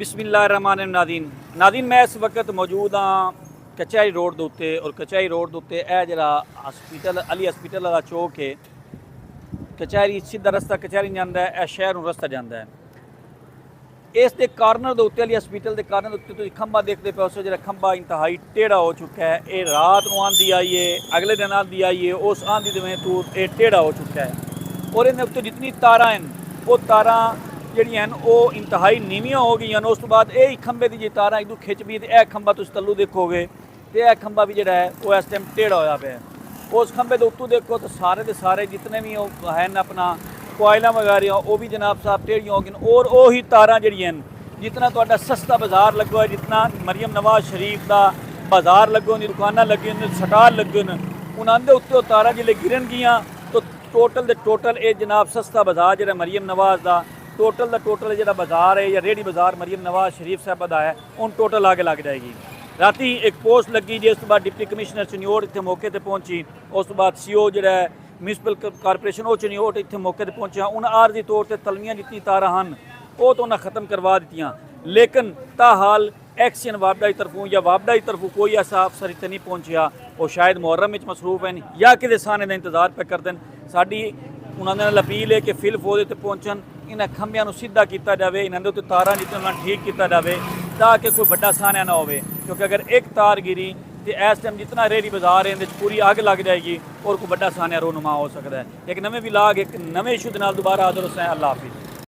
बिस्मिल्लाहिर्रहमानिर्रहीम। नादीन मैं इस वक्त मौजूद हाँ कचहरी रोड के उत्ते और कचहरी रोड के उत्ते यह जरा हॉस्पिटल अली हॉस्पिटल वाला चौक है। कचहरी सीधा रस्ता कचहरी जाता है, शहर नूं रस्ता जाता है। इस दे कॉर्नर के उत्ते अली हॉस्पिटल के कॉर्नर के उत्ते खंबा देखते पे हो, जो खंबा इंतहाई टेढ़ा हो चुका है। ये रात को आंधी आई है, अगले दिन आंधी आई है, उस आंधी दे तू ये टेढ़ा हो चुका है। और इन उत्ते जितनी तारा हैं वो तारा ਜਿਹੜੀਆਂ ਉਹ ਇੰਤਹਾਈ ਨੀਵੀਆਂ ਹੋ ਗਈਆਂ। ਉਸ ਤੋਂ ਬਾਅਦ ਇਹ ਖੰਭੇ ਦੀ ਜੇ ਤਾਰਾਂ ਇਦੋਂ ਖਿੱਚ ਵੀ ਤੇ ਇਹ ਖੰਭਾ ਤੁਸੀਂ ਤੱਲੂ ਦੇਖੋਗੇ ਤੇ ਇਹ ਖੰਭਾ ਵੀ ਜਿਹੜਾ ਹੈ ਉਹ ਇਸ ਟਾਈਮ ਟੇੜਾ ਹੋਇਆ ਪਿਆ। ਉਸ ਖੰਭੇ ਦੇ ਉੱਤੋਂ ਦੇਖੋ ਤਾਂ ਸਾਰੇ ਦੇ ਸਾਰੇ ਜਿਤਨੇ ਵੀ ਉਹ ਹਨ ਆਪਣਾ ਕੋਇਲਾਂ ਵਗੈਰਾ ਉਹ ਵੀ ਜਨਾਬ ਸਾਹਿਬ ਟੇੜੀਆਂ ਹੋ ਗਈਆਂ। ਔਰ ਉਹੀ ਤਾਰਾਂ ਜਿਹੜੀਆਂ ਜਿਤਨਾ ਤੁਹਾਡਾ ਸਸਤਾ ਬਾਜ਼ਾਰ ਲੱਗੋ, ਜਿਤਨਾ ਮਰੀਮ ਨਵਾਜ਼ ਸ਼ਰੀਫ ਦਾ ਬਾਜ਼ਾਰ ਲੱਗੋ, ਦੀ ਦੁਕਾਨਾਂ ਲੱਗੀ ਨੇ, ਸਟਾਲ ਲੱਗੇ ਨੇ, ਉਹਨਾਂ ਦੇ ਉੱਤੇ ਉਹ ਤਾਰਾਂ ਜਿਹੜੇ ਗਿਰਨਗੀਆਂ ਤਾਂ ਟੋਟਲ ਦੇ ਟੋਟਲ ਇਹ ਜਨਾਬ ਸਸਤਾ ਬਾਜ਼ਾਰ ਜਿਹੜਾ ਮਰੀਮ ਨਵਾਜ਼ ਦਾ टोटल टोटल जो बाज़ार है या रेडी बाज़ार मरीम नवाज शरीफ साहब का है उन टोटल आगे लग जाएगी। राती एक पोस्ट लगी जिस तो बाद डिप्टी कमिश्नर चनियोट इतने मौके पर पहुंची। उस तो बाद CO जो म्यूनसिपल कारपोरेशन वो चनियोट इतने मौके पर पहुंचा। उन्हें आरजी तौर पर तलवियाँ जितनी तारा हैं वो तो उन्हें ख़त्म करवा दित्तियां, लेकिन ताहाल एक्शन वापडा की तरफों या वापडा की तरफों कोई ऐसा अफसर इतने नहीं पहुंचा। वो शायद मुहर्रम में मसरूफ हैं या कि साने का इंतजार पे करते हैं। साड़ी उन्होंने अपील है कि फिल फौज पर पहुँचन, इन्हें खंभियां नूं सीधा किया जाए, इन्होंने उत्ते तारां जितने ठीक किया जाए ताकि कोई बड़ा सानिया ना हो। क्योंकि अगर एक तार गिरी तो इस टाइम जितना रेहड़ी बाजार है पूरी आग लग जाएगी और कोई बड़ा सानिया रोनुमा हो सकता है। एक नवे विलाग एक नवे इशू के नाल दोबारा हाज़िर हो। अल्लाह हाफिज़।